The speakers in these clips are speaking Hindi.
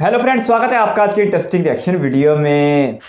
हेलो फ्रेंड्स, स्वागत है आपका आज के इंटरेस्टिंग रिएक्शन वीडियो में।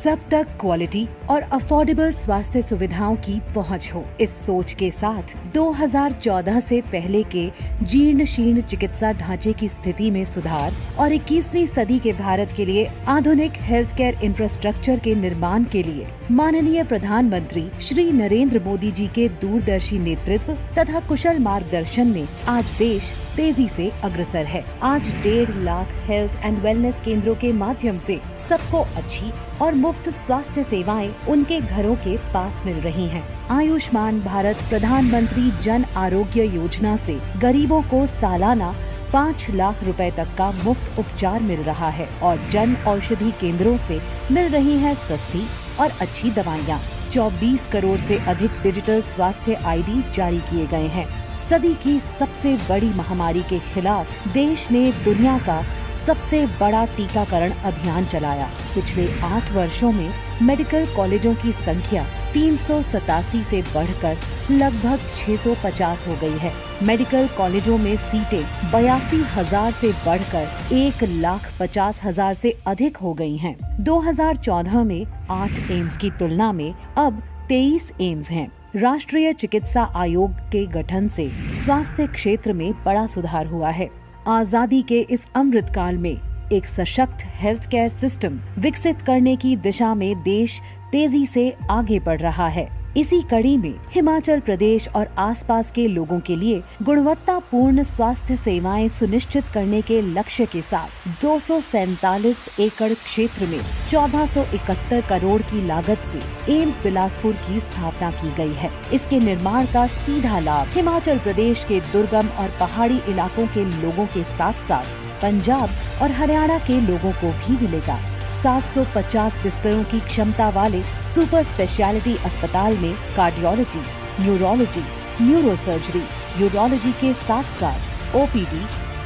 सब तक क्वालिटी और अफोर्डेबल स्वास्थ्य सुविधाओं की पहुंच हो, इस सोच के साथ 2014 से पहले के जीर्ण शीर्ण चिकित्सा ढांचे की स्थिति में सुधार और 21वीं सदी के भारत के लिए आधुनिक हेल्थ केयर इंफ्रास्ट्रक्चर के निर्माण के लिए माननीय प्रधानमंत्री श्री नरेंद्र मोदी जी के दूरदर्शी नेतृत्व तथा कुशल मार्गदर्शन में आज देश तेजी से अग्रसर है। आज 1.5 लाख हेल्थ एंड वेलनेस केंद्रों के माध्यम से सबको अच्छी और मुफ्त स्वास्थ्य सेवाएं उनके घरों के पास मिल रही हैं। आयुष्मान भारत प्रधानमंत्री जन आरोग्य योजना से गरीबों को सालाना 5 लाख रुपए तक का मुफ्त उपचार मिल रहा है और जन औषधि केंद्रों से मिल रही है सस्ती और अच्छी दवाइयाँ। 24 करोड़ से अधिक डिजिटल स्वास्थ्य ID जारी किए गए हैं। सदी की सबसे बड़ी महामारी के खिलाफ देश ने दुनिया का सबसे बड़ा टीकाकरण अभियान चलाया। पिछले 8 वर्षों में मेडिकल कॉलेजों की संख्या 387 से बढ़कर लगभग 650 हो गई है। मेडिकल कॉलेजों में सीटें 82,000 से बढ़कर 1,50,000 से अधिक हो गई हैं। 2014 में 8 एम्स की तुलना में अब 23 एम्स हैं। राष्ट्रीय चिकित्सा आयोग के गठन से स्वास्थ्य क्षेत्र में बड़ा सुधार हुआ है। आजादी के इस अमृतकाल में एक सशक्त हेल्थ केयर सिस्टम विकसित करने की दिशा में देश तेजी से आगे बढ़ रहा है। इसी कड़ी में हिमाचल प्रदेश और आसपास के लोगों के लिए गुणवत्तापूर्ण स्वास्थ्य सेवाएं सुनिश्चित करने के लक्ष्य के साथ 247 एकड़ क्षेत्र में 1471 करोड़ की लागत से एम्स बिलासपुर की स्थापना की गई है। इसके निर्माण का सीधा लाभ हिमाचल प्रदेश के दुर्गम और पहाड़ी इलाकों के लोगों के साथ साथ पंजाब और हरियाणा के लोगों को भी मिलेगा। 750 बिस्तरों की क्षमता वाले सुपर स्पेशलिटी अस्पताल में कार्डियोलॉजी, न्यूरोलॉजी, न्यूरोसर्जरी, यूरोलॉजी के साथ साथ OPD,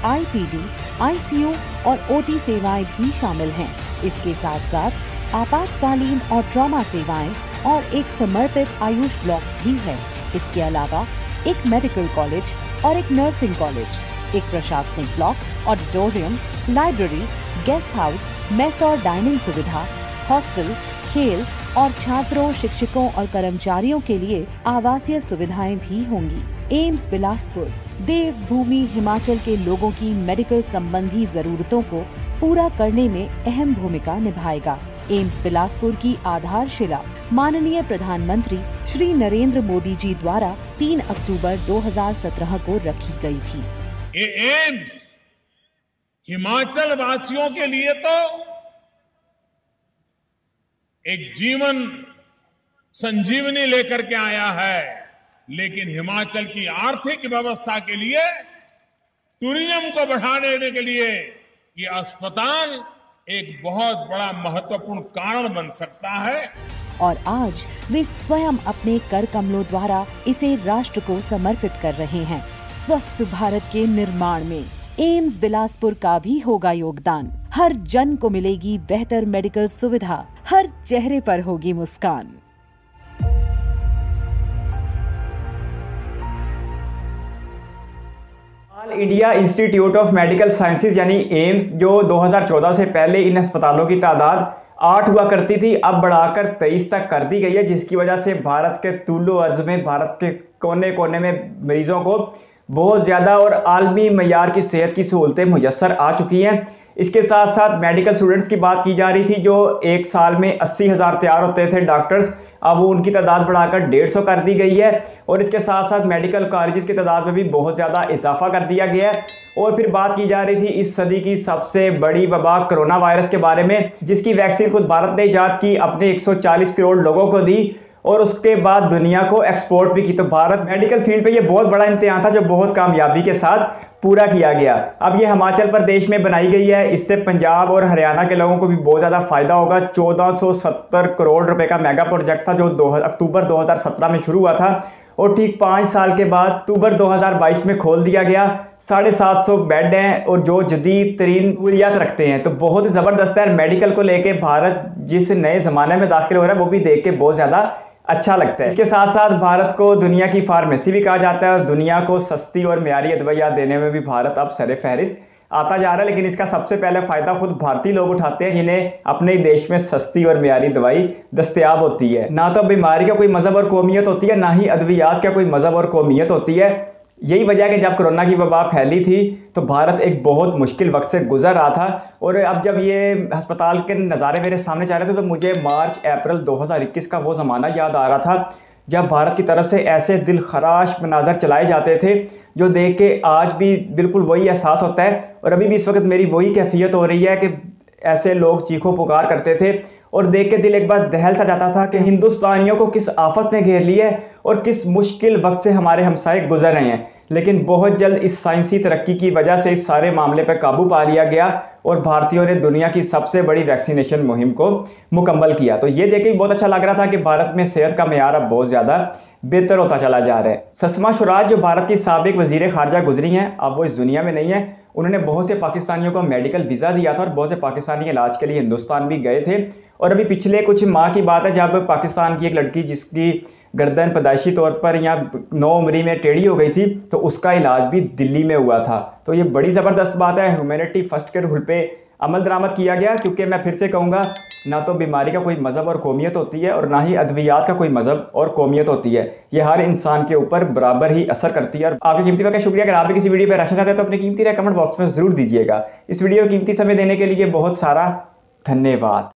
IPD, ICU और OT सेवाएं भी शामिल हैं। इसके साथ साथ आपातकालीन और ट्रॉमा सेवाएं और एक समर्पित आयुष ब्लॉक भी है। इसके अलावा एक मेडिकल कॉलेज और एक नर्सिंग कॉलेज, एक प्रशासनिक block, auditorium, library, guest house, mess और डाइनिंग सुविधा, हॉस्टल, खेल और छात्रों, शिक्षकों और कर्मचारियों के लिए आवासीय सुविधाएं भी होंगी। एम्स बिलासपुर देवभूमि हिमाचल के लोगों की मेडिकल संबंधी जरूरतों को पूरा करने में अहम भूमिका निभाएगा। एम्स बिलासपुर की आधारशिला माननीय प्रधानमंत्री श्री नरेंद्र मोदी जी द्वारा 3 अक्टूबर 2017 को रखी गई थी। ये एम्स हिमाचल वासियों के लिए तो एक जीवन संजीवनी लेकर के आया है, लेकिन हिमाचल की आर्थिक व्यवस्था के लिए, टूरिज्म को बढ़ाने के लिए ये अस्पताल एक बहुत बड़ा महत्वपूर्ण कारण बन सकता है। और आज वे स्वयं अपने कर कमलों द्वारा इसे राष्ट्र को समर्पित कर रहे हैं। स्वस्थ भारत के निर्माण में एम्स बिलासपुर का भी होगा योगदान। हर जन को मिलेगी बेहतर मेडिकल सुविधा, हर चेहरे पर होगी मुस्कान। All India Institute of Medical Sciences यानी एम्स, जो 2014 से पहले इन अस्पतालों की तादाद 8 हुआ करती थी, अब बढ़ाकर 23 तक कर दी गई है, जिसकी वजह से भारत के तूलो अर्ज में, भारत के कोने कोने में मरीजों को बहुत ज़्यादा और आलमी मयार की सेहत की सहूलतें मुयस्सर आ चुकी हैं। इसके साथ साथ मेडिकल स्टूडेंट्स की बात की जा रही थी, जो एक साल में 80,000 तैयार होते थे डॉक्टर्स, अब उनकी तादाद बढ़ाकर 150 कर दी गई है। और इसके साथ साथ मेडिकल कॉलेजेस की तादाद में भी बहुत ज़्यादा इजाफा कर दिया गया है। और फिर बात की जा रही थी इस सदी की सबसे बड़ी वबा कोरोना वायरस के बारे में, जिसकी वैक्सीन खुद भारत ने ईजाद की, अपने 140 करोड़ लोगों को दी और उसके बाद दुनिया को एक्सपोर्ट भी की। तो भारत मेडिकल फील्ड पे ये बहुत बड़ा इम्तिहान था जो बहुत कामयाबी के साथ पूरा किया गया। अब ये हिमाचल प्रदेश में बनाई गई है, इससे पंजाब और हरियाणा के लोगों को भी बहुत ज़्यादा फायदा होगा। 1470 करोड़ रुपए का मेगा प्रोजेक्ट था जो अक्टूबर 2017 में शुरू हुआ था और ठीक 5 साल के बाद अक्टूबर 2022 में खोल दिया गया। 750 बेड हैं और जो जदीद तरीन सहूलियात रखते हैं, तो बहुत ही ज़बरदस्त है। मेडिकल को लेके भारत जिस नए ज़माने में दाखिल हो रहा है वो भी देख के बहुत ज़्यादा अच्छा लगता है। इसके साथ साथ भारत को दुनिया की फार्मेसी भी कहा जाता है और दुनिया को सस्ती और मियारी दवाइयाँ देने में भी भारत अब सरे फहरिस्त आता जा रहा है। लेकिन इसका सबसे पहले फ़ायदा खुद भारतीय लोग उठाते हैं जिन्हें अपने देश में सस्ती और मियारी दवाई दस्तयाब होती है। ना तो बीमारी का कोई मज़हब और कौमियत होती है, ना ही अद्वियात का कोई मज़हब और कौमियत होती है। यही वजह है कि जब कोरोना की वबा फैली थी तो भारत एक बहुत मुश्किल वक्त से गुजर रहा था। और अब जब ये अस्पताल के नज़ारे मेरे सामने जा रहे थे तो मुझे मार्च अप्रैल 2021 का वो ज़माना याद आ रहा था जब भारत की तरफ से ऐसे दिल खराश मनाजर चलाए जाते थे जो देख के आज भी बिल्कुल वही एहसास होता है। और अभी भी इस वक्त मेरी वही कैफियत हो रही है कि ऐसे लोग चीखों पुकार करते थे और देख के दिल एक बार दहल सा जाता था कि हिंदुस्तानियों को किस आफत ने घेर लिया है और किस मुश्किल वक्त से हमारे हमसाए गुजर रहे हैं। लेकिन बहुत जल्द इस साइंसी तरक्की की वजह से इस सारे मामले पर काबू पा लिया गया और भारतीयों ने दुनिया की सबसे बड़ी वैक्सीनेशन मुहिम को मुकम्मल किया। तो ये देख के बहुत अच्छा लग रहा था कि भारत में सेहत का मेयार अब बहुत ज़्यादा बेहतर होता चला जा रहा है। सुषमा स्वराज जो भारत की साबिक वज़ीर ख़ारजा गुजरी हैं, अब वो इस दुनिया में नहीं है। उन्होंने बहुत से पाकिस्तानियों को मेडिकल वीज़ा दिया था और बहुत से पाकिस्तानी इलाज के लिए हिंदुस्तान भी गए थे। और अभी पिछले कुछ माह की बात है जब पाकिस्तान की एक लड़की जिसकी गर्दन पैदाइशी तौर पर या 9 उम्री में टेढ़ी हो गई थी तो उसका इलाज भी दिल्ली में हुआ था। तो ये बड़ी ज़बरदस्त बात है। ह्यूमैनिटी फर्स्ट के रूल पे अमल दरामद किया गया, क्योंकि मैं फिर से कहूँगा ना तो बीमारी का कोई मज़हब और कौमियत होती है और ना ही अद्वियात का कोई मज़हब और कौमियत होती है। ये हर इंसान के ऊपर बराबर ही असर करती है। और आपके कीमती वक्त का शुक्रिया। अगर आप भी किसी वीडियो पर रखना चाहते हैं तो अपनी कीमती राय कमेंट बॉक्स में ज़रूर दीजिएगा। इस वीडियो को कीमती समय देने के लिए बहुत सारा धन्यवाद।